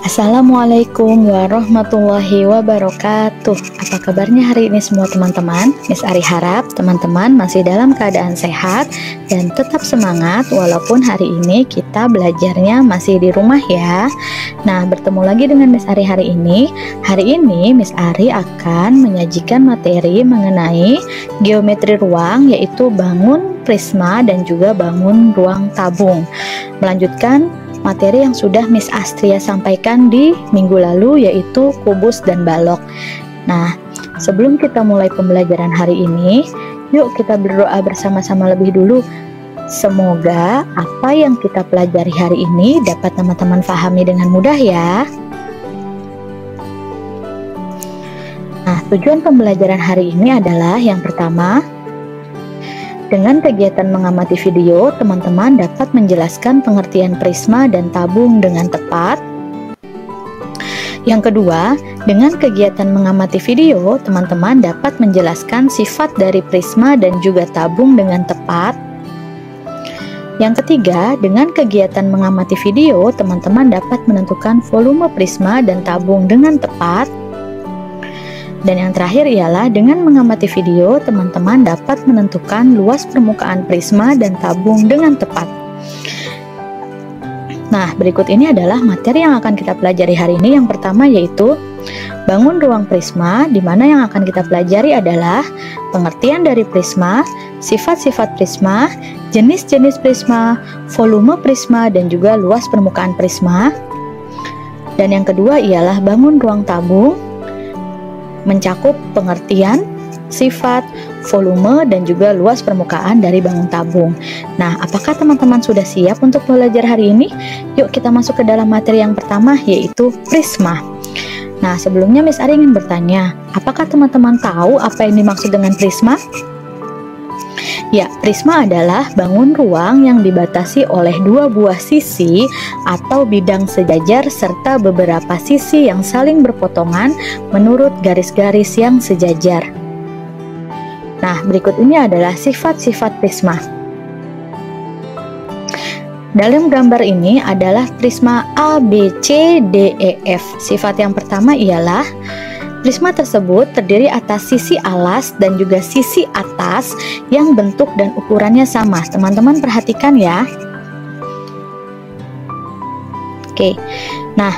Assalamualaikum warahmatullahi wabarakatuh. Apa kabarnya hari ini semua teman-teman? Miss Ari harap teman-teman masih dalam keadaan sehat dan tetap semangat walaupun hari ini kita belajarnya masih di rumah ya. Nah, bertemu lagi dengan Miss Ari hari ini. Hari ini Miss Ari akan menyajikan materi mengenai geometri ruang, yaitu bangun prisma dan juga bangun ruang tabung. Melanjutkan materi yang sudah Miss Astria sampaikan di minggu lalu, yaitu kubus dan balok. Nah, sebelum kita mulai pembelajaran hari ini, yuk kita berdoa bersama-sama lebih dulu. Semoga apa yang kita pelajari hari ini dapat teman-teman pahami dengan mudah ya. Nah, tujuan pembelajaran hari ini adalah yang pertama, dengan kegiatan mengamati video, teman-teman dapat menjelaskan pengertian prisma dan tabung dengan tepat. Yang kedua, dengan kegiatan mengamati video, teman-teman dapat menjelaskan sifat dari prisma dan juga tabung dengan tepat. Yang ketiga, dengan kegiatan mengamati video, teman-teman dapat menentukan volume prisma dan tabung dengan tepat. Dan yang terakhir ialah dengan mengamati video, teman-teman dapat menentukan luas permukaan prisma dan tabung dengan tepat. Nah, berikut ini adalah materi yang akan kita pelajari hari ini. Yang pertama yaitu bangun ruang prisma, di mana yang akan kita pelajari adalah pengertian dari prisma, sifat-sifat prisma, jenis-jenis prisma, volume prisma, dan juga luas permukaan prisma. Dan yang kedua ialah bangun ruang tabung, mencakup pengertian, sifat, volume, dan juga luas permukaan dari bangun tabung. Nah, apakah teman-teman sudah siap untuk belajar hari ini? Yuk kita masuk ke dalam materi yang pertama, yaitu prisma. Nah, sebelumnya Miss Ari ingin bertanya, apakah teman-teman tahu apa yang dimaksud dengan prisma? Ya, prisma adalah bangun ruang yang dibatasi oleh dua buah sisi atau bidang sejajar serta beberapa sisi yang saling berpotongan menurut garis-garis yang sejajar. Nah, berikut ini adalah sifat-sifat prisma. Dalam gambar ini adalah prisma A, B, C, D, E, F. Sifat yang pertama ialah prisma tersebut terdiri atas sisi alas dan juga sisi atas yang bentuk dan ukurannya sama. Teman-teman perhatikan ya. Oke. Nah,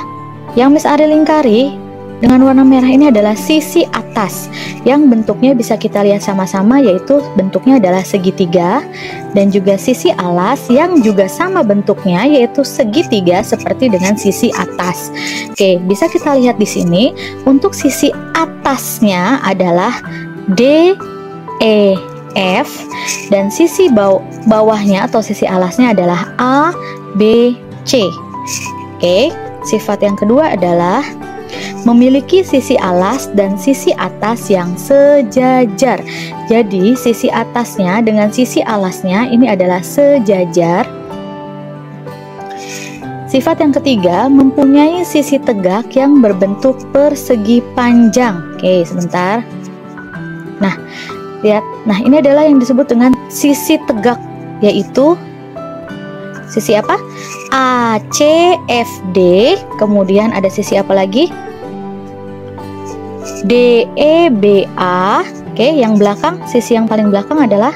yang Miss Ari lingkari dengan warna merah ini adalah sisi atas yang bentuknya bisa kita lihat sama-sama, yaitu bentuknya adalah segitiga, dan juga sisi alas yang juga sama bentuknya yaitu segitiga seperti dengan sisi atas. Oke, bisa kita lihat di sini untuk sisi atasnya adalah D, E, F, dan sisi bawahnya atau sisi alasnya adalah A, B, C. Oke, sifat yang kedua adalah memiliki sisi alas dan sisi atas yang sejajar. Jadi sisi atasnya dengan sisi alasnya ini adalah sejajar. Sifat yang ketiga, mempunyai sisi tegak yang berbentuk persegi panjang. Oke, sebentar. Nah, lihat. Nah, ini adalah yang disebut dengan sisi tegak, yaitu sisi apa? A, C, F, D. Kemudian ada sisi apa lagi? D, E, B, A. Oke, yang belakang, sisi yang paling belakang adalah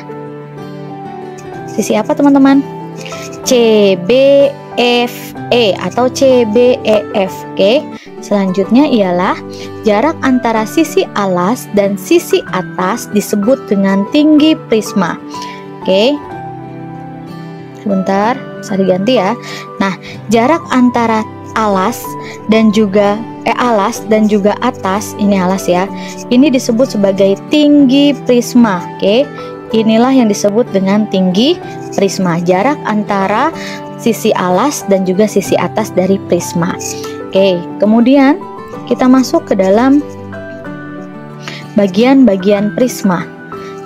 sisi apa teman-teman? C, B, F, E atau C, B, E, F. Oke, selanjutnya ialah jarak antara sisi alas dan sisi atas disebut dengan tinggi prisma. Oke, sebentar, bisa diganti ya. Nah, jarak antara alas dan juga atas, ini alas ya, ini disebut sebagai tinggi prisma. Oke, inilah yang disebut dengan tinggi prisma, jarak antara sisi alas dan juga sisi atas dari prisma. Oke, kemudian kita masuk ke dalam bagian-bagian prisma.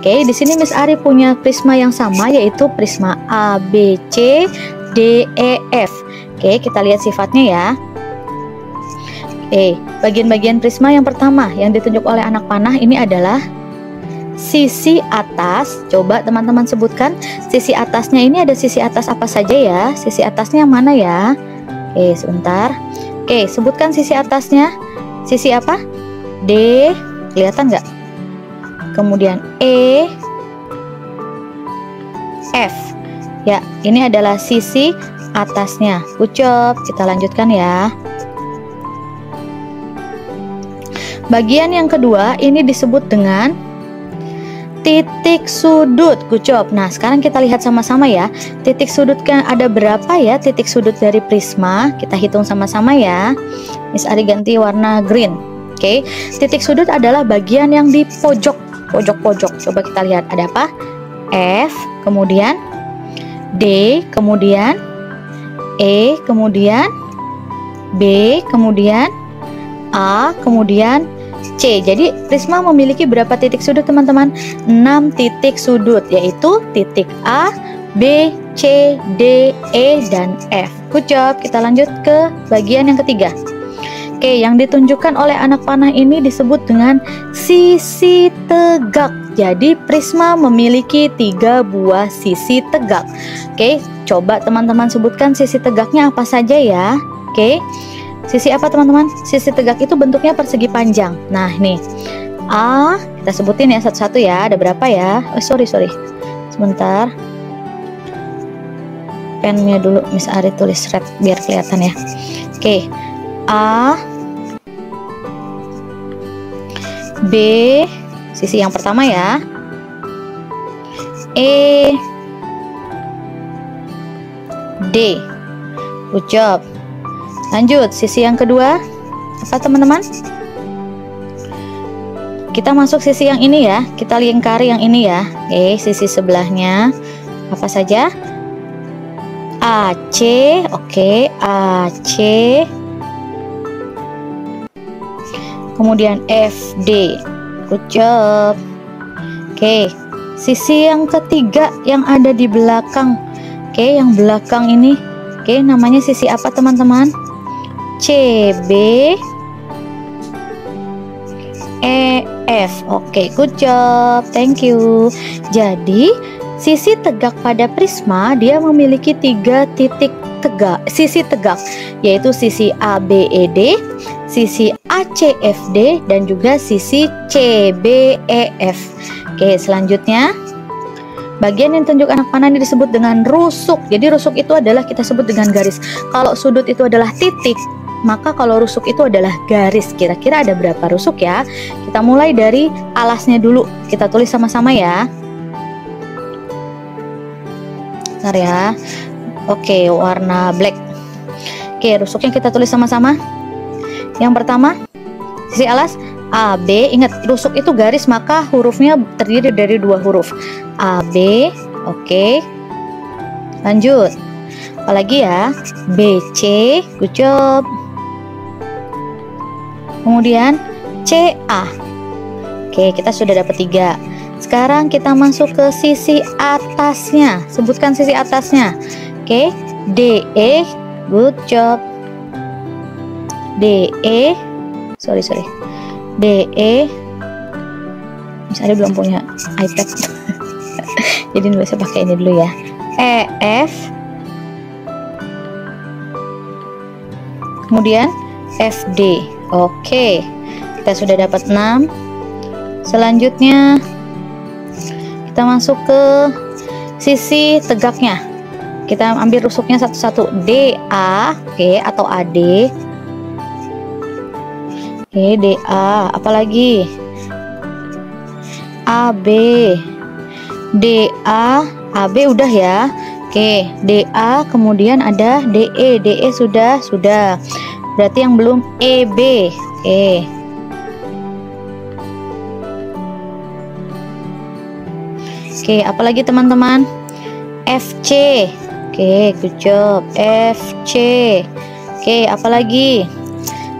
Oke, di sini Miss Ari punya prisma yang sama, yaitu prisma A, B, C, D, E, F. Oke, kita lihat sifatnya ya. Bagian-bagian prisma yang pertama yang ditunjuk oleh anak panah ini adalah sisi atas. Coba teman-teman sebutkan sisi atasnya. Ini ada sisi atas apa saja ya? Sisi atasnya yang mana ya? Sebentar. Oke, sebutkan sisi atasnya. Sisi apa? D, kelihatan nggak? Kemudian E, F. Ya, ini adalah sisi atasnya. Good job. Kita lanjutkan ya. Bagian yang kedua ini disebut dengan titik sudut. Good job. Nah, sekarang kita lihat sama-sama ya. Titik sudutnya ada berapa ya? Titik sudut dari prisma. Kita hitung sama-sama ya. Miss Ari ganti warna green. Oke. Titik sudut adalah bagian yang di pojok-pojok. Coba kita lihat ada apa? F, kemudian D, kemudian E, kemudian B, kemudian A, kemudian C. Jadi prisma memiliki berapa titik sudut teman-teman? 6 titik sudut, yaitu titik A, B, C, D, E, dan F. Good job. Kita lanjut ke bagian yang ketiga. Oke, yang ditunjukkan oleh anak panah ini disebut dengan sisi tegak. Jadi prisma memiliki 3 buah sisi tegak. Oke, coba teman-teman sebutkan sisi tegaknya apa saja ya. Oke, sisi apa teman-teman? Sisi tegak itu bentuknya persegi panjang. Nah, nih A, kita sebutin ya satu-satu ya. Ada berapa ya? Oh, sorry. Sebentar. Pennya dulu Miss Ari tulis red biar kelihatan ya. Oke, A, B, sisi yang pertama ya. E, D. Good job. Lanjut, sisi yang kedua apa teman-teman? Kita masuk sisi yang ini ya. Kita lingkari yang ini ya. Oke, sisi sebelahnya apa saja? AC. Oke, AC. Kemudian FD. Good job. Oke, sisi yang ketiga yang ada di belakang. Oke, yang belakang ini. Oke, namanya sisi apa teman-teman? CB, EF. Oke, good job. Thank you. Jadi, sisi tegak pada prisma dia memiliki 3 titik tegak, sisi tegak, yaitu sisi ABED, sisi ACFD, dan juga sisi CBEF. Oke, selanjutnya bagian yang tunjuk anak panah ini disebut dengan rusuk. Jadi rusuk itu adalah kita sebut dengan garis. Kalau sudut itu adalah titik, maka kalau rusuk itu adalah garis. Kira-kira ada berapa rusuk ya? Kita mulai dari alasnya dulu. Kita tulis sama-sama ya. Bentar ya. Oke, warna black. Oke, rusuknya kita tulis sama-sama. Yang pertama, sisi alas AB. Ingat, rusuk itu garis, maka hurufnya terdiri dari 2 huruf. AB. Oke. Lanjut. Apalagi ya? BC. Good job. Kemudian CA. Oke, kita sudah dapat 3. Sekarang kita masuk ke sisi atasnya. Sebutkan sisi atasnya. Oke, DE. Good job. DE. Sorry. DE. Misalnya belum punya iPad. Jadi bisa pakai ini dulu ya. EF. Kemudian FD. Oke. Kita sudah dapat 6. Selanjutnya kita masuk ke sisi tegaknya. Kita ambil rusuknya satu-satu. DA, oke, atau AD. Oke, DA. Apalagi? AB. DA, AB udah ya. Oke, DA, kemudian ada DE. DE sudah. Berarti yang belum EB. Oke. Oke, apalagi teman-teman? FC. Oke, good job. FC. Oke, apalagi?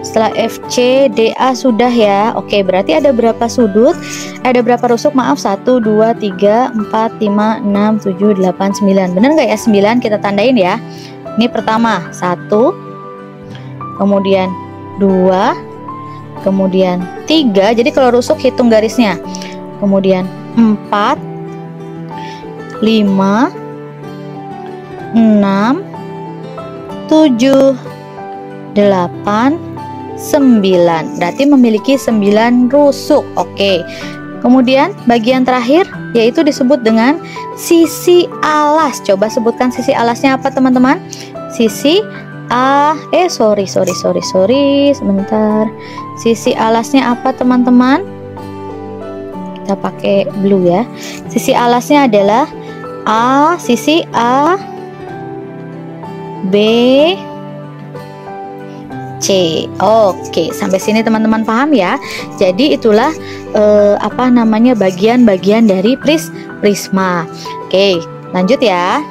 Setelah FC, DA sudah ya. Oke, berarti ada berapa sudut? Ada berapa rusuk? Maaf, 1, 2, 3, 4, 5, 6, 7, 8, 9. Bener nggak ya 9? Kita tandain ya. Ini pertama, 1. Kemudian 2. Kemudian 3. Jadi kalau rusuk hitung garisnya. Kemudian 4. 5, 6, 7, 8, 9. Berarti memiliki 9 rusuk. Oke. Kemudian bagian terakhir yaitu disebut dengan sisi alas. Coba sebutkan sisi alasnya apa teman-teman? Sisi sebentar. Sisi alasnya apa teman-teman? Kita pakai blue ya. Sisi alasnya adalah sisi A, B, C. Oke, sampai sini teman-teman paham ya. Jadi itulah bagian-bagian dari prisma. Oke, lanjut ya.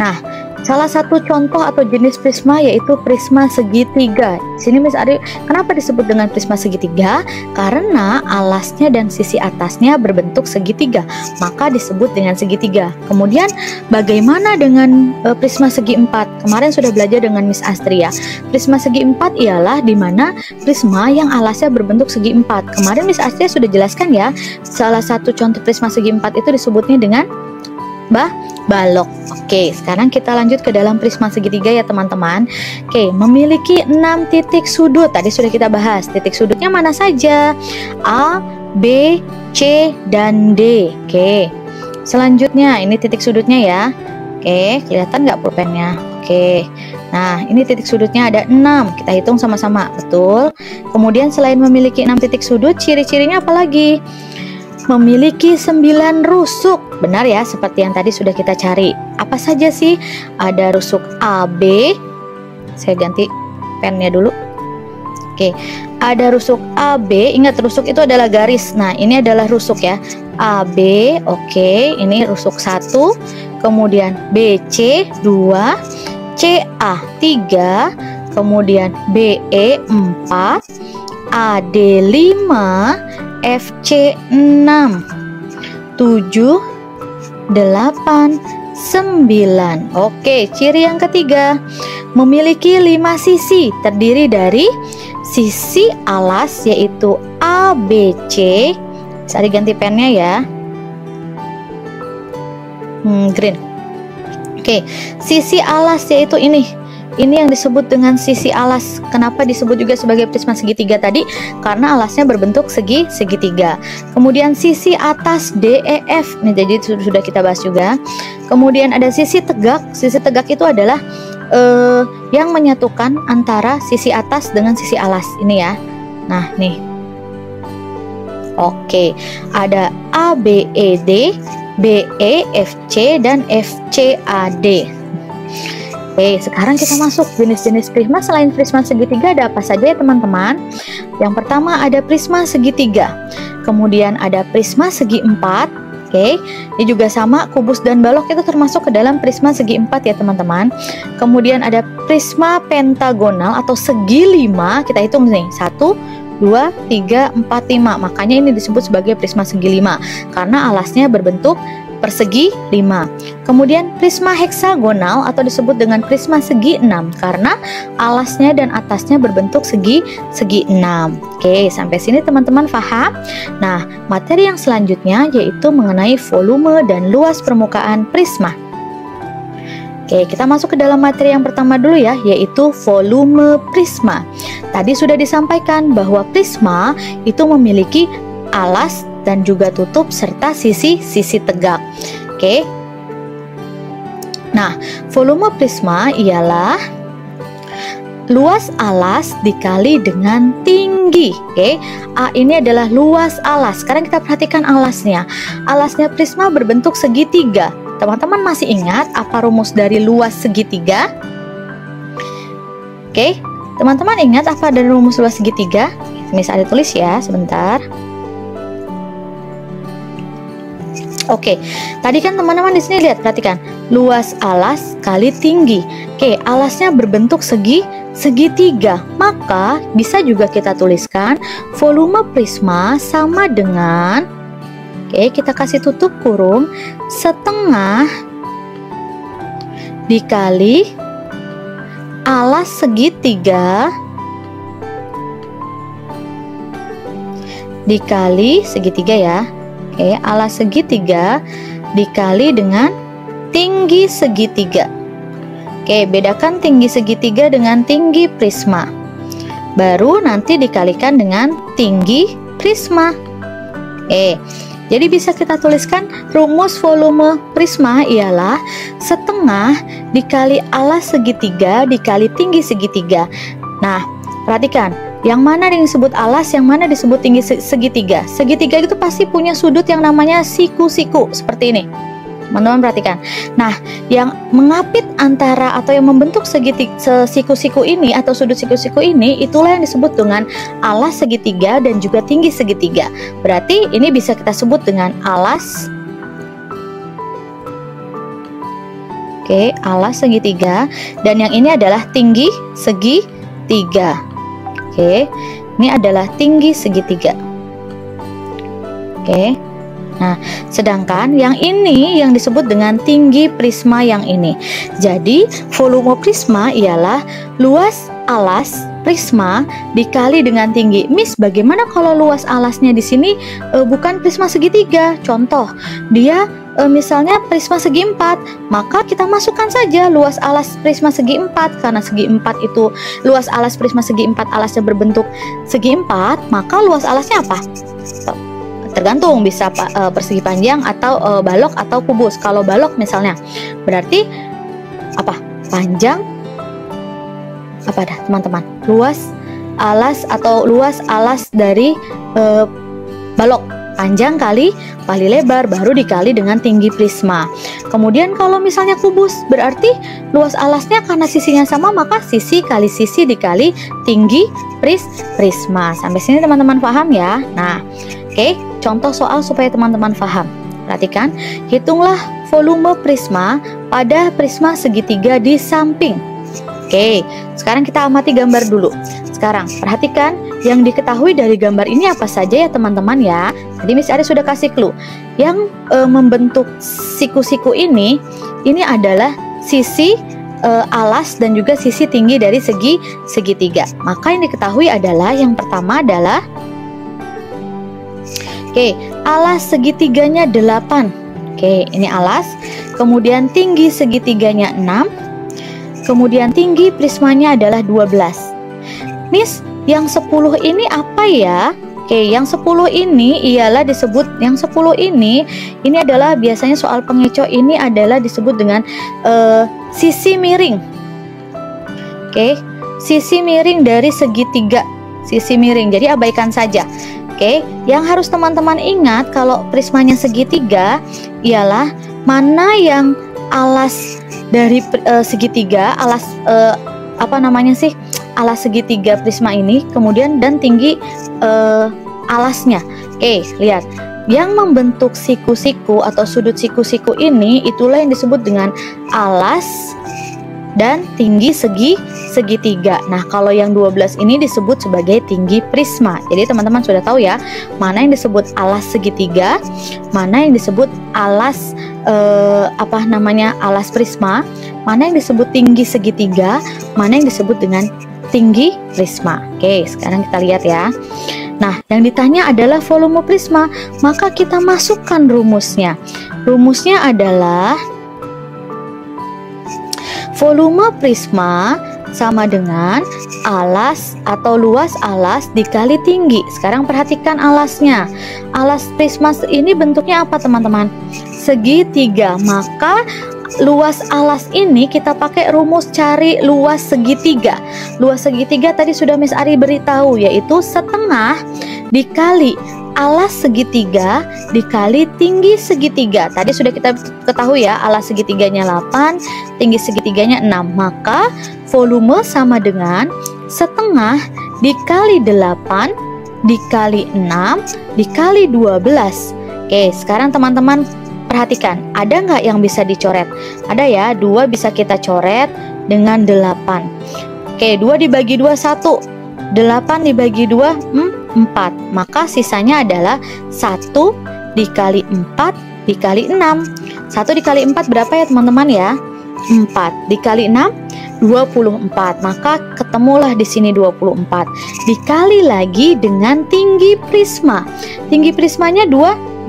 Nah, salah satu contoh atau jenis prisma yaitu prisma segitiga. Sini Miss Ari, kenapa disebut dengan prisma segitiga? Karena alasnya dan sisi atasnya berbentuk segitiga, maka disebut dengan segitiga. Kemudian bagaimana dengan prisma segi empat? Kemarin sudah belajar dengan Miss Astria. Prisma segi empat ialah dimana prisma yang alasnya berbentuk segi empat. Kemarin Miss Astria sudah jelaskan ya, salah satu contoh prisma segi empat itu disebutnya dengan balok. Oke, sekarang kita lanjut ke dalam prisma segitiga ya teman-teman. Oke, memiliki 6 titik sudut. Tadi sudah kita bahas. Titik sudutnya mana saja? A, B, C, dan D. Oke, selanjutnya ini titik sudutnya ya. Oke, kelihatan nggak pulpennya? Oke, nah ini titik sudutnya ada 6. Kita hitung sama-sama, betul? Kemudian selain memiliki 6 titik sudut, ciri-cirinya apa lagi? Memiliki 9 rusuk. Benar ya, seperti yang tadi sudah kita cari. Apa saja sih? Ada rusuk AB. Saya ganti pennya dulu. Oke, ada rusuk AB. Ingat, rusuk itu adalah garis. Nah, ini adalah rusuk ya. AB, oke, ini rusuk 1. Kemudian BC 2, CA 3, kemudian BE 4, AD 5, FC 6, 7, 8, 9. Oke, ciri yang ketiga, memiliki 5 sisi, terdiri dari sisi alas yaitu ABC. Bisa diganti pennya ya. Green. Oke, sisi alas yaitu ini. Ini yang disebut dengan sisi alas. Kenapa disebut juga sebagai prisma segitiga tadi? Karena alasnya berbentuk segitiga. Kemudian sisi atas DEF. Ini jadi sudah kita bahas juga. Kemudian ada sisi tegak. Sisi tegak itu adalah yang menyatukan antara sisi atas dengan sisi alas. Ini ya. Nah, nih. Oke, ada ABED, BEFC, dan FCAD. Oke, sekarang kita masuk jenis-jenis prisma. Selain prisma segitiga ada apa saja ya teman-teman? Yang pertama ada prisma segitiga. Kemudian ada prisma segi empat. Oke, ini juga sama, kubus dan balok itu termasuk ke dalam prisma segi empat ya teman-teman. Kemudian ada prisma pentagonal atau segi 5. Kita hitung nih, 1, 2, 3, 4, 5. Makanya ini disebut sebagai prisma segi 5 karena alasnya berbentuk persegi 5. Kemudian prisma heksagonal atau disebut dengan prisma segi 6 karena alasnya dan atasnya berbentuk segi 6. Oke, sampai sini teman-teman paham? Nah, materi yang selanjutnya yaitu mengenai volume dan luas permukaan prisma. Oke, kita masuk ke dalam materi yang pertama dulu ya, yaitu volume prisma. Tadi sudah disampaikan bahwa prisma itu memiliki alas dan juga tutup serta sisi tegak. Oke. Nah, volume prisma ialah luas alas dikali dengan tinggi. Oke. A ini adalah luas alas. Sekarang kita perhatikan alasnya. Alasnya prisma berbentuk segitiga. Teman-teman masih ingat apa rumus dari luas segitiga? Oke. Teman-teman ingat apa dari rumus luas segitiga? Misalnya tulis ya, sebentar. Oke, tadi kan teman-teman di sini lihat, perhatikan, luas alas kali tinggi. Oke, alasnya berbentuk segitiga, maka bisa juga kita tuliskan volume prisma sama dengan, oke, kita kasih tutup kurung, setengah dikali alas segitiga dikali segitiga ya. Oke, alas segitiga dikali dengan tinggi segitiga. Oke, Oke, bedakan tinggi segitiga dengan tinggi prisma. Baru nanti dikalikan dengan tinggi prisma. Jadi bisa kita tuliskan rumus volume prisma ialah setengah dikali alas segitiga dikali tinggi segitiga. Nah, perhatikan, yang mana yang disebut alas, yang mana disebut tinggi segitiga. Segitiga itu pasti punya sudut yang namanya siku-siku, seperti ini. Teman-teman perhatikan. Nah, yang mengapit antara atau yang membentuk siku-siku ini atau sudut siku-siku ini, itulah yang disebut dengan alas segitiga dan juga tinggi segitiga. Berarti ini bisa kita sebut dengan alas. Alas segitiga, dan yang ini adalah tinggi segitiga. Ini adalah tinggi segitiga. Nah, sedangkan yang ini yang disebut dengan tinggi prisma yang ini. Jadi, volume prisma ialah luas alas prisma dikali dengan tinggi. Miss, bagaimana kalau luas alasnya di sini bukan prisma segitiga? Contoh, dia misalnya prisma segi empat, maka kita masukkan saja luas alas prisma segi empat. Karena segi empat itu, luas alas prisma segi empat alasnya berbentuk segi empat, maka luas alasnya apa? Tergantung, bisa persegi panjang atau balok atau kubus. Kalau balok misalnya, berarti apa? Panjang apa dah teman-teman? Luas alas atau luas alas dari balok, panjang kali lebar, baru dikali dengan tinggi prisma. Kemudian kalau misalnya kubus, berarti luas alasnya karena sisinya sama, maka sisi kali sisi dikali tinggi prisma. Sampai sini teman-teman paham ya? Nah, contoh soal supaya teman-teman paham. Perhatikan, hitunglah volume prisma pada prisma segitiga di samping. Sekarang kita amati gambar dulu. Sekarang perhatikan yang diketahui dari gambar ini apa saja ya teman-teman ya. Tadi Miss Ari sudah kasih clue. Yang membentuk siku-siku ini adalah sisi alas dan juga sisi tinggi dari segitiga. Maka yang diketahui adalah yang pertama adalah alas segitiganya 8. Ini alas. Kemudian tinggi segitiganya 6. Kemudian tinggi prismanya adalah 12. Miss, yang 10 ini apa ya? Yang 10 ini ialah disebut, yang 10 ini adalah biasanya soal pengecoh ini adalah disebut dengan sisi miring. Sisi miring dari segitiga. Sisi miring, jadi abaikan saja. Yang harus teman-teman ingat kalau prismanya segitiga ialah mana yang alas dari segitiga, alas alas segitiga prisma ini, kemudian dan tinggi alasnya. Lihat, yang membentuk siku-siku atau sudut siku-siku ini itulah yang disebut dengan alas dan tinggi segitiga. Nah, kalau yang 12 ini disebut sebagai tinggi prisma. Jadi teman-teman sudah tahu ya, mana yang disebut alas segitiga, mana yang disebut alas alas prisma, mana yang disebut tinggi segitiga, mana yang disebut dengan tinggi prisma. Sekarang kita lihat ya. Nah, yang ditanya adalah volume prisma, maka kita masukkan rumusnya. Rumusnya adalah volume prisma sama dengan alas atau luas alas dikali tinggi. Sekarang perhatikan alasnya. Alas prisma ini bentuknya apa teman-teman? Segitiga. Maka luas alas ini kita pakai rumus cari luas segitiga. Luas segitiga tadi sudah Miss Ari beritahu, yaitu setengah dikali alas segitiga dikali tinggi segitiga. Tadi sudah kita ketahui ya, alas segitiganya 8, tinggi segitiganya 6. Maka volume sama dengan setengah dikali 8 dikali 6 dikali 12. Sekarang teman-teman perhatikan, ada nggak yang bisa dicoret? Ada ya, 2 bisa kita coret dengan 8. 2 dibagi 2 1, 8 dibagi 2 4. Maka sisanya adalah 1 dikali 4 dikali 6. 1 dikali 4 berapa ya teman-teman ya? 4 dikali 6 24. Maka ketemulah di sini 24. Dikali lagi dengan tinggi prisma. Tinggi prismanya 12.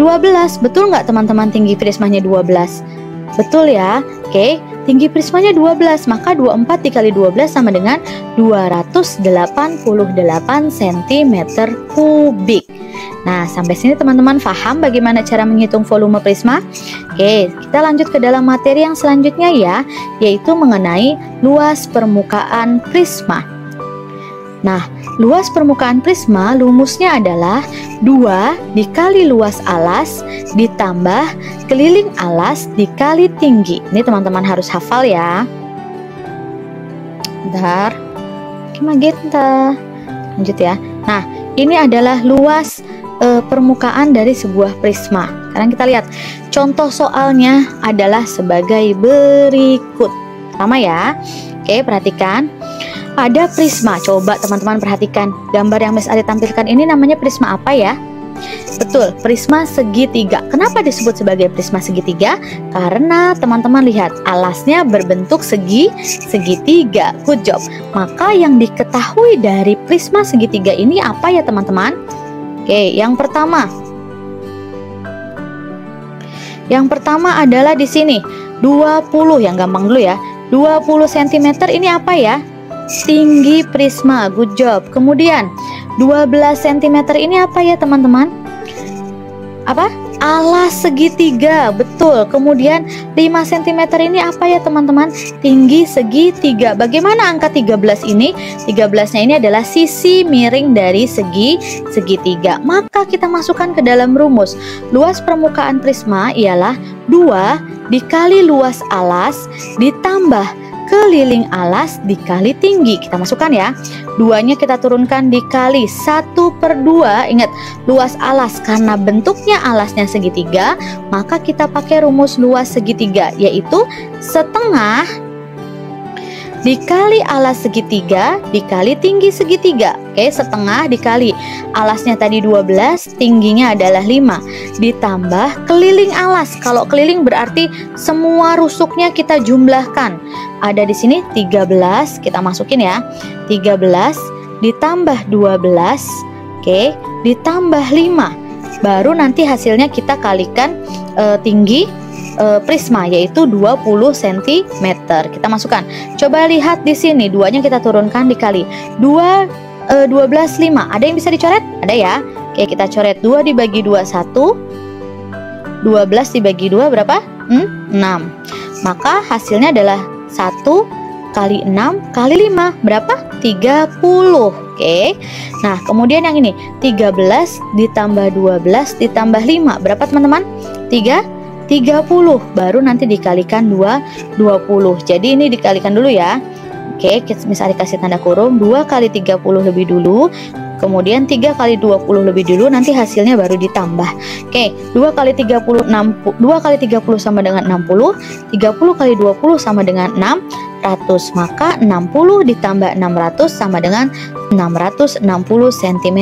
Betul nggak teman-teman tinggi prismanya 12? Betul ya? Oke, tinggi prismanya 12, maka 24 dikali 12 sama dengan 288 cm kubik. Nah, sampai sini teman-teman paham bagaimana cara menghitung volume prisma? Oke, kita lanjut ke dalam materi yang selanjutnya ya, yaitu mengenai luas permukaan prisma. Nah, luas permukaan prisma rumusnya adalah 2 dikali luas alas ditambah keliling alas dikali tinggi. Ini teman-teman harus hafal ya. Bentar. Magenta. Lanjut ya. Nah, ini adalah luas permukaan dari sebuah prisma. Sekarang kita lihat. Contoh soalnya adalah sebagai berikut. Sama ya. Oke, perhatikan. Ada prisma. Coba teman-teman perhatikan. Gambar yang Miss Ari tampilkan ini namanya prisma apa ya? Betul, prisma segitiga. Kenapa disebut sebagai prisma segitiga? Karena teman-teman lihat alasnya berbentuk segitiga. Good job. Maka yang diketahui dari prisma segitiga ini apa ya teman-teman? Oke, yang pertama. Yang pertama adalah di sini 20, yang gampang dulu ya. 20 cm ini apa ya? Tinggi prisma. Good job. Kemudian 12 cm ini apa ya teman-teman? Apa? Alas segitiga. Betul. Kemudian 5 cm ini apa ya teman-teman? Tinggi segitiga. Bagaimana angka 13 ini? 13-nya ini adalah sisi miring dari segitiga. Maka kita masukkan ke dalam rumus. Luas permukaan prisma ialah 2 dikali luas alas ditambah keliling alas dikali tinggi. Kita masukkan ya. 2-nya kita turunkan dikali 1/2. Ingat, luas alas karena bentuknya alasnya segitiga, maka kita pakai rumus luas segitiga, yaitu setengah dikali alas segitiga dikali tinggi segitiga. Oke, setengah dikali alasnya tadi 12, tingginya adalah 5, ditambah keliling alas. Kalau keliling berarti semua rusuknya kita jumlahkan. Ada di sini 13, kita masukin ya. 13 ditambah 12, oke, ditambah 5. Baru nanti hasilnya kita kalikan tinggi prisma, yaitu 20 cm. Kita masukkan. Coba lihat di sini, 2-nya kita turunkan dikali 12, 5. Ada yang bisa dicoret? Ada ya. Oke, kita coret. 2 dibagi 2, 1. 12 dibagi 2 berapa? 6. Maka hasilnya adalah 1 kali 6 kali 5. Berapa? 30. Oke. Nah, kemudian yang ini 13 ditambah 12 ditambah 5. Berapa teman-teman? 30. Baru nanti dikalikan 20. Jadi ini dikalikan dulu ya. Oke, Miss Ari kasih tanda kurung. 2 kali 30 lebih dulu, kemudian 3 kali 20 lebih dulu, nanti hasilnya baru ditambah. Oke, 2 kali 30 2 kali 30 sama dengan 60. 30 kali 20 sama dengan 600. Maka 60 ditambah 600 sama dengan 660 cm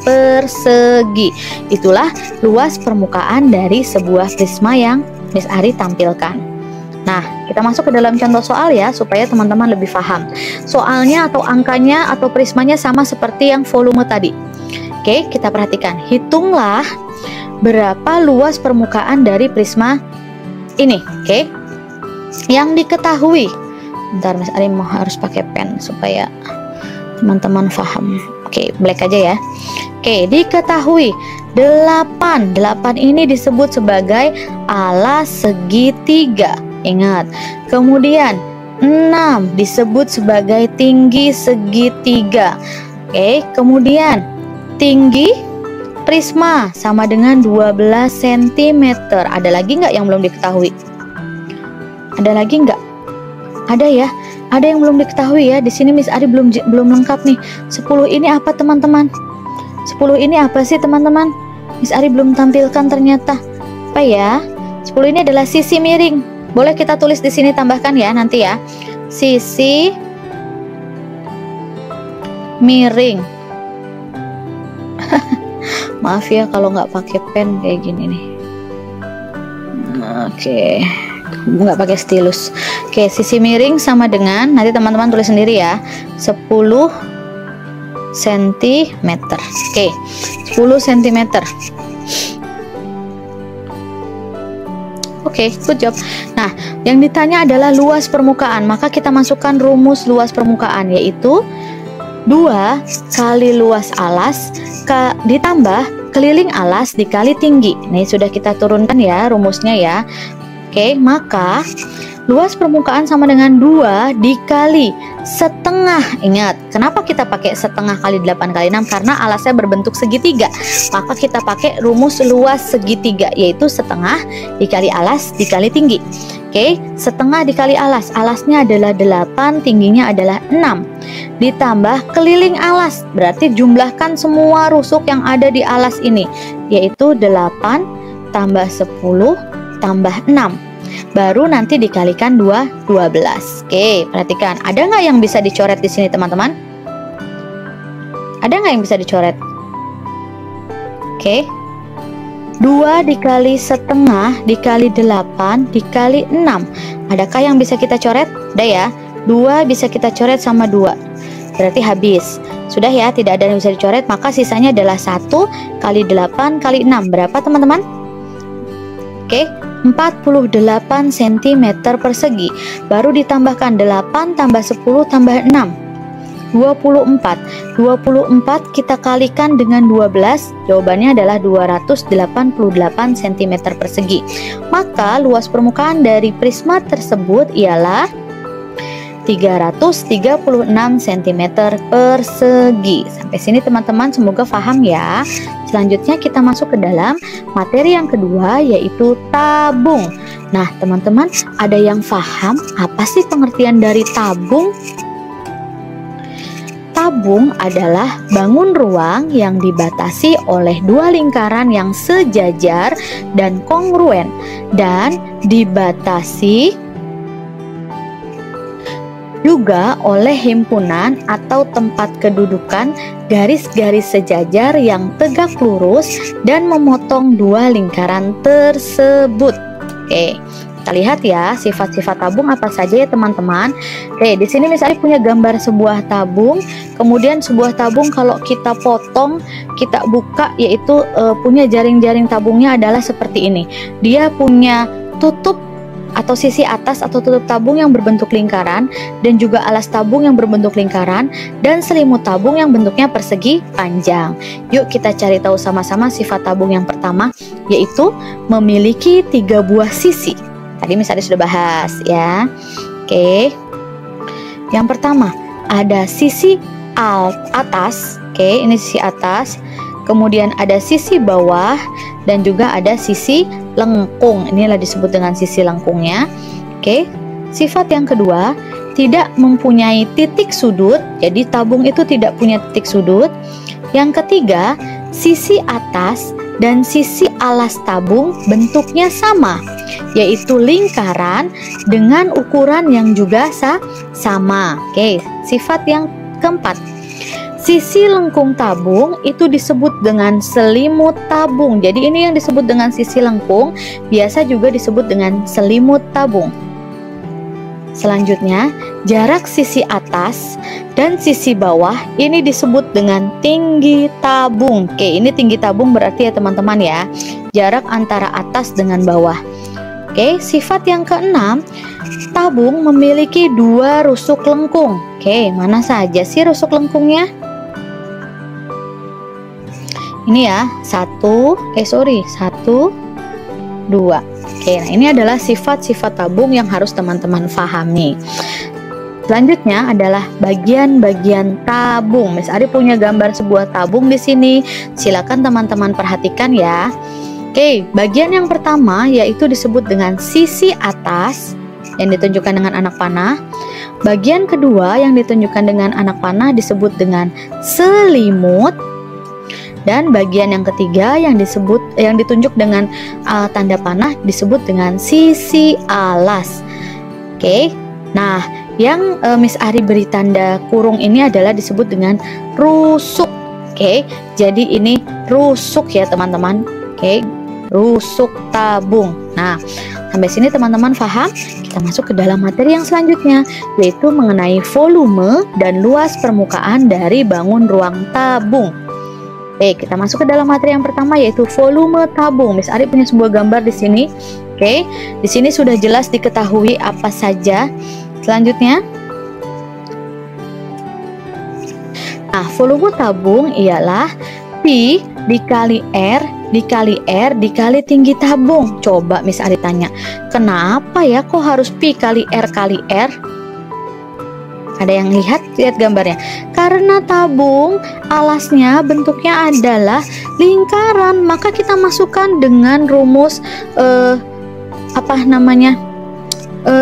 persegi. Itulah luas permukaan dari sebuah prisma yang Miss Ari tampilkan. Nah, kita masuk ke dalam contoh soal ya, supaya teman-teman lebih paham. Soalnya atau angkanya atau prismanya sama seperti yang volume tadi. Oke, kita perhatikan. Hitunglah berapa luas permukaan dari prisma ini. Oke, yang diketahui. Bentar, Miss Ari harus pakai pen supaya teman-teman paham. Oke, black aja ya. Oke, diketahui 8 ini disebut sebagai alas segitiga. Ingat. Kemudian 6 disebut sebagai tinggi segitiga. Oke, kemudian tinggi prisma sama dengan 12 cm. Ada lagi nggak yang belum diketahui? Ada lagi nggak? Ada ya. Ada yang belum diketahui ya. Di sini Miss Ari belum lengkap nih. 10 ini apa teman-teman? 10 ini apa sih teman-teman? Miss Ari belum tampilkan ternyata. Apa ya? 10 ini adalah sisi miring. Boleh kita tulis di sini, tambahkan ya nanti ya. Sisi miring. Maaf ya kalau nggak pakai pen kayak gini nih. Oke, nggak pakai stylus. Oke, sisi miring sama dengan, nanti teman-teman tulis sendiri ya, 10 cm. Oke, 10 cm. Oke, good job. Nah, yang ditanya adalah luas permukaan. Maka kita masukkan rumus luas permukaan, yaitu 2 kali luas alas ditambah keliling alas dikali tinggi. Ini sudah kita turunkan ya rumusnya ya. Oke, maka luas permukaan sama dengan 2 dikali setengah. Ingat, kenapa kita pakai setengah kali 8 kali 6? Karena alasnya berbentuk segitiga. Maka kita pakai rumus luas segitiga, yaitu setengah dikali alas dikali tinggi. Oke, setengah dikali alas. Alasnya adalah 8, tingginya adalah 6. Ditambah keliling alas. Berarti jumlahkan semua rusuk yang ada di alas ini, yaitu 8 tambah 10 tambah 6. Baru nanti dikalikan 12. Oke, perhatikan. Ada nggak yang bisa dicoret di sini, teman-teman? Ada nggak yang bisa dicoret? Oke. 2 dikali setengah dikali 8 dikali 6. Adakah yang bisa kita coret? Ada ya. 2 bisa kita coret sama 2. Berarti habis. Sudah ya, tidak ada yang bisa dicoret. Maka sisanya adalah 1 kali 8 kali 6. Berapa, teman-teman? Oke. 48 cm persegi. Baru ditambahkan 8 tambah 10 tambah 6, 24. 24 kita kalikan dengan 12. Jawabannya adalah 288 cm persegi. Maka luas permukaan dari prisma tersebut ialah 336 cm persegi. Sampai sini teman-teman semoga paham ya. Selanjutnya kita masuk ke dalam materi yang kedua, yaitu tabung. Nah teman-teman, ada yang paham apa sih pengertian dari tabung? Tabung adalah bangun ruang yang dibatasi oleh 2 lingkaran yang sejajar dan kongruen, dan dibatasi juga oleh himpunan atau tempat kedudukan garis-garis sejajar yang tegak lurus dan memotong 2 lingkaran tersebut. Oke, kita lihat ya sifat-sifat tabung apa saja ya teman-teman. Oke, di sini misalnya punya gambar sebuah tabung. Kemudian sebuah tabung kalau kita potong, kita buka, yaitu punya jaring-jaring tabungnya adalah seperti ini. Dia punya tutup atau sisi atas atau tutup tabung yang berbentuk lingkaran, dan juga alas tabung yang berbentuk lingkaran, dan selimut tabung yang bentuknya persegi panjang. Yuk kita cari tahu sama-sama sifat tabung yang pertama, yaitu memiliki 3 buah sisi. Tadi misalnya sudah bahas ya. Oke, yang pertama ada sisi atas. Oke, ini sisi atas. Kemudian ada sisi bawah dan juga ada sisi lengkung. Inilah disebut dengan sisi lengkungnya. Oke. Sifat yang kedua, tidak mempunyai titik sudut. Jadi tabung itu tidak punya titik sudut. Yang ketiga, sisi atas dan sisi alas tabung bentuknya sama, yaitu lingkaran dengan ukuran yang juga sama. Oke, sifat yang keempat, sisi lengkung tabung itu disebut dengan selimut tabung. Jadi ini yang disebut dengan sisi lengkung, biasa juga disebut dengan selimut tabung. Selanjutnya, jarak sisi atas dan sisi bawah ini disebut dengan tinggi tabung. Oke, ini tinggi tabung berarti ya teman-teman ya, jarak antara atas dengan bawah. Oke, sifat yang keenam, tabung memiliki 2 rusuk lengkung. Oke, mana saja sih rusuk lengkungnya? Ini ya, 1, 2. Oke, nah ini adalah sifat-sifat tabung yang harus teman-teman pahami. Selanjutnya adalah bagian-bagian tabung. Miss Ari punya gambar sebuah tabung di sini. Silakan teman-teman perhatikan ya. Oke, bagian yang pertama yaitu disebut dengan sisi atas yang ditunjukkan dengan anak panah. Bagian kedua yang ditunjukkan dengan anak panah disebut dengan selimut. Dan bagian yang ketiga yang ditunjuk dengan tanda panah disebut dengan sisi alas. Oke. Nah, yang Miss Ari beri tanda kurung ini adalah disebut dengan rusuk. Oke. Jadi ini rusuk ya, teman-teman. Oke. Rusuk tabung. Nah, sampai sini teman-teman paham? Kita masuk ke dalam materi yang selanjutnya, yaitu mengenai volume dan luas permukaan dari bangun ruang tabung. Oke, kita masuk ke dalam materi yang pertama, yaitu volume tabung. Miss Ari punya sebuah gambar di sini. Oke, Oke, di sini sudah jelas diketahui apa saja. Selanjutnya, nah, volume tabung ialah Pi dikali R dikali tinggi tabung. Coba Miss Ari tanya, kenapa ya kok harus Pi kali R kali R? Ada yang lihat gambarnya? Karena tabung alasnya bentuknya adalah lingkaran, maka kita masukkan dengan rumus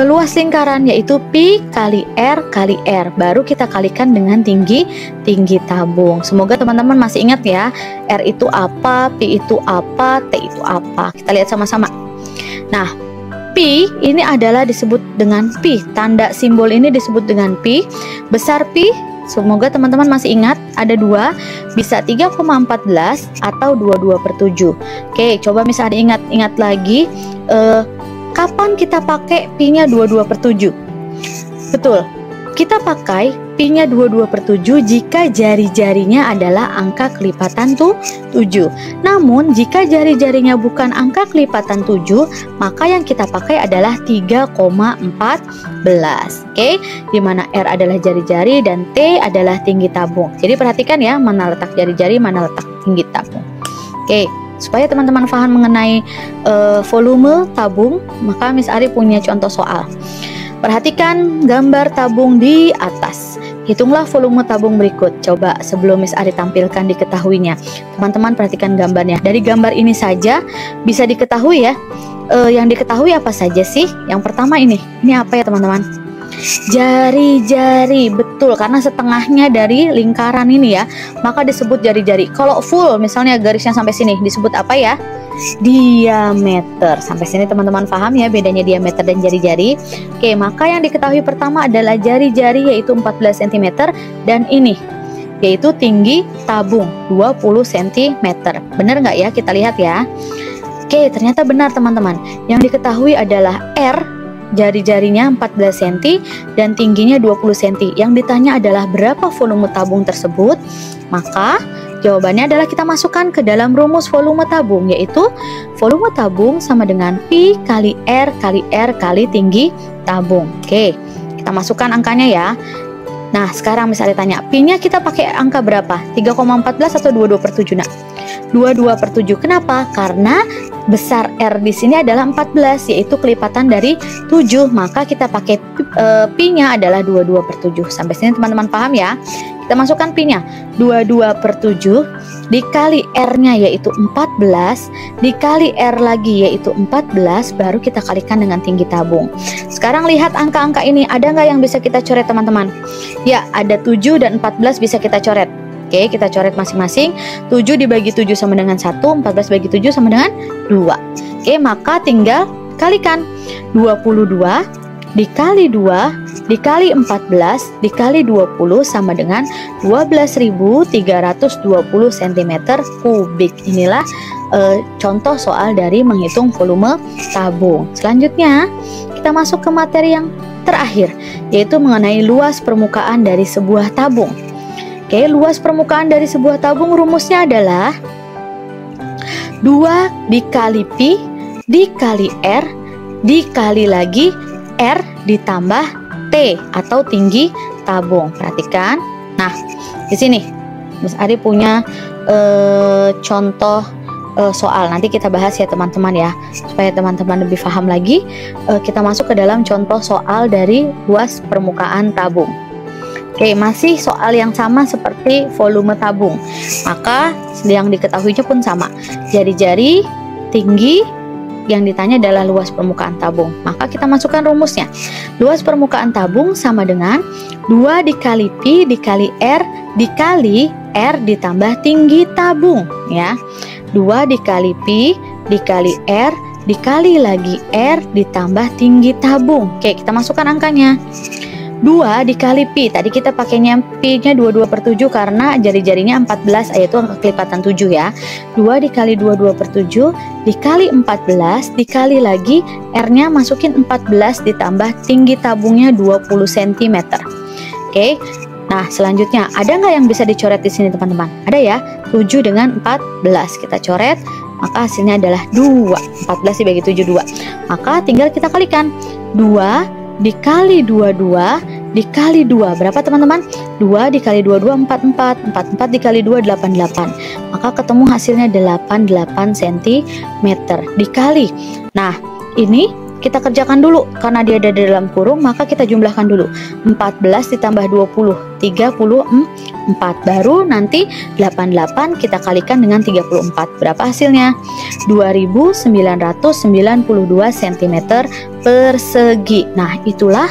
luas lingkaran, yaitu Pi kali R kali R, baru kita kalikan dengan tinggi tabung. Semoga teman-teman masih ingat ya, R itu apa, Pi itu apa, T itu apa. Kita lihat sama-sama. Nah, Pi ini adalah disebut dengan Pi, tanda simbol ini disebut dengan Pi. Besar Pi, semoga teman-teman masih ingat, ada 2, bisa 3,14 atau 22/7. Oke, coba misalnya ingat lagi, kapan kita pakai Pi-nya 22/7? Betul, kita pakai Pi-nya 22/7 jika jari-jarinya adalah angka kelipatan 7. Namun jika jari-jarinya bukan angka kelipatan 7, maka yang kita pakai adalah 3,14. Oke, dimana R adalah jari-jari dan T adalah tinggi tabung. Jadi perhatikan ya, mana letak jari-jari, mana letak tinggi tabung. Oke, supaya teman-teman paham mengenai volume tabung, maka Miss Ari punya contoh soal. Perhatikan gambar tabung di atas. Hitunglah volume tabung berikut. Coba sebelum Miss Ari tampilkan diketahuinya, teman-teman perhatikan gambarnya. Dari gambar ini saja bisa diketahui ya. Yang diketahui apa saja sih? Yang pertama ini apa ya teman-teman? Jari-jari, betul, karena setengahnya dari lingkaran ini ya, maka disebut jari-jari. Kalau full misalnya garisnya sampai sini disebut apa ya? Diameter. Sampai sini teman-teman paham ya bedanya diameter dan jari-jari. Oke, maka yang diketahui pertama adalah jari-jari, yaitu 14 cm, dan ini yaitu tinggi tabung 20 cm. Bener nggak ya? Kita lihat ya. Oke, ternyata benar teman-teman. Yang diketahui adalah R, jari-jarinya 14 cm dan tingginya 20 cm. Yang ditanya adalah berapa volume tabung tersebut. Maka jawabannya adalah kita masukkan ke dalam rumus volume tabung, yaitu volume tabung sama dengan Pi kali R kali tinggi tabung. Oke, kita masukkan angkanya ya. Nah, sekarang misalnya tanya, Pi-nya kita pakai angka berapa? 3,14 atau 22/7? Nah, 22/7. Kenapa? Karena besar R di sini adalah 14, yaitu kelipatan dari 7, maka kita pakai Pi-nya adalah 22/7. Sampai sini teman-teman paham ya? Kita masukkan Pi-nya 22/7 dikali R-nya yaitu 14 dikali R lagi yaitu 14, baru kita kalikan dengan tinggi tabung. Sekarang lihat angka-angka ini, ada nggak yang bisa kita coret teman-teman? Ya, ada 7 dan 14 bisa kita coret. Oke, kita coret masing-masing. 7 dibagi 7 sama dengan 1, 14 bagi 7 sama dengan 2. Oke, maka tinggal kalikan. 22 dikali 2 dikali 14 dikali 20 sama dengan 12.320 cm3. Inilah contoh soal dari menghitung volume tabung. Selanjutnya kita masuk ke materi yang terakhir, yaitu mengenai luas permukaan dari sebuah tabung. Oke, luas permukaan dari sebuah tabung rumusnya adalah 2 dikali Pi dikali R dikali lagi R ditambah T atau tinggi tabung. Perhatikan. Nah, di sini Miss Ari punya contoh soal. Nanti kita bahas ya teman-teman ya, supaya teman-teman lebih paham lagi. Kita masuk ke dalam contoh soal dari luas permukaan tabung. Oke, masih soal yang sama seperti volume tabung, maka yang diketahuinya pun sama. Jari-jari, tinggi, yang ditanya adalah luas permukaan tabung. Maka kita masukkan rumusnya. Luas permukaan tabung sama dengan 2 dikali Pi dikali R dikali R ditambah tinggi tabung ya. 2 dikali Pi dikali R dikali lagi R ditambah tinggi tabung. Oke, kita masukkan angkanya. 2 dikali Pi, tadi kita pakainya Pi-nya 22/7 karena jari-jarinya 14, yaitu angka kelipatan 7 ya. 2 dikali 22/7 dikali 14 dikali lagi R-nya masukin 14 ditambah tinggi tabungnya 20 cm. Oke. Nah, selanjutnya ada nggak yang bisa dicoret di sini teman-teman? Ada ya, 7 dengan 14. Kita coret maka hasilnya adalah 2. 14 dibagi 7, 2. Maka tinggal kita kalikan. 2 dikali 22 dikali 2. Berapa teman-teman? 2 dikali 22, 44. 44 dikali 2, 88. Maka ketemu hasilnya 88 cm dikali. Nah, ini kita kerjakan dulu. Karena dia ada di dalam kurung, maka kita jumlahkan dulu. 14 ditambah 20, 34. Baru nanti 88 kita kalikan dengan 34. Berapa hasilnya? 2992 cm persegi. Nah, itulah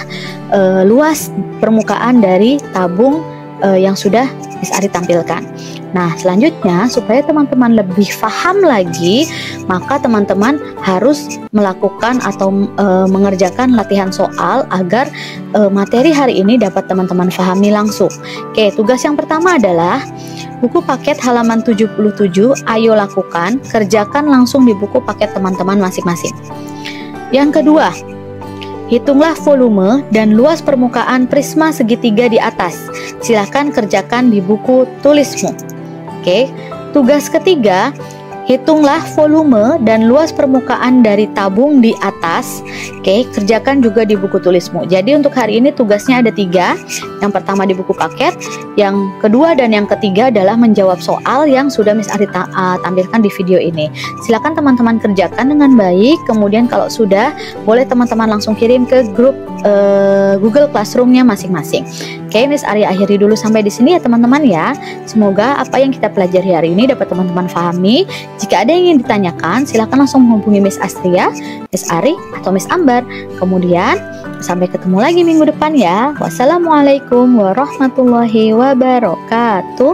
luas permukaan dari tabung yang sudah Miss Ari tampilkan. Nah, selanjutnya supaya teman-teman lebih paham lagi, maka teman-teman harus melakukan atau mengerjakan latihan soal agar materi hari ini dapat teman-teman pahami langsung. Oke, tugas yang pertama adalah buku paket halaman 77. Ayo lakukan, kerjakan langsung di buku paket teman-teman masing-masing. Yang kedua, hitunglah volume dan luas permukaan prisma segitiga di atas. Silahkan kerjakan di buku tulismu. Oke, tugas ketiga, hitunglah volume dan luas permukaan dari tabung di atas. Oke, kerjakan juga di buku tulismu. Jadi untuk hari ini tugasnya ada 3. Yang pertama di buku paket, yang kedua dan yang ketiga adalah menjawab soal yang sudah Miss Ari tampilkan di video ini. Silakan teman-teman kerjakan dengan baik. Kemudian kalau sudah, boleh teman-teman langsung kirim ke grup Google Classroom-nya masing-masing. Oke, Miss Ari akhiri dulu sampai di sini ya teman-teman ya. Semoga apa yang kita pelajari hari ini dapat teman-teman pahami. Jika ada yang ingin ditanyakan, silakan langsung menghubungi Miss Astria, Miss Ari, atau Miss Ambar. Kemudian, sampai ketemu lagi minggu depan ya. Wassalamualaikum warahmatullahi wabarakatuh.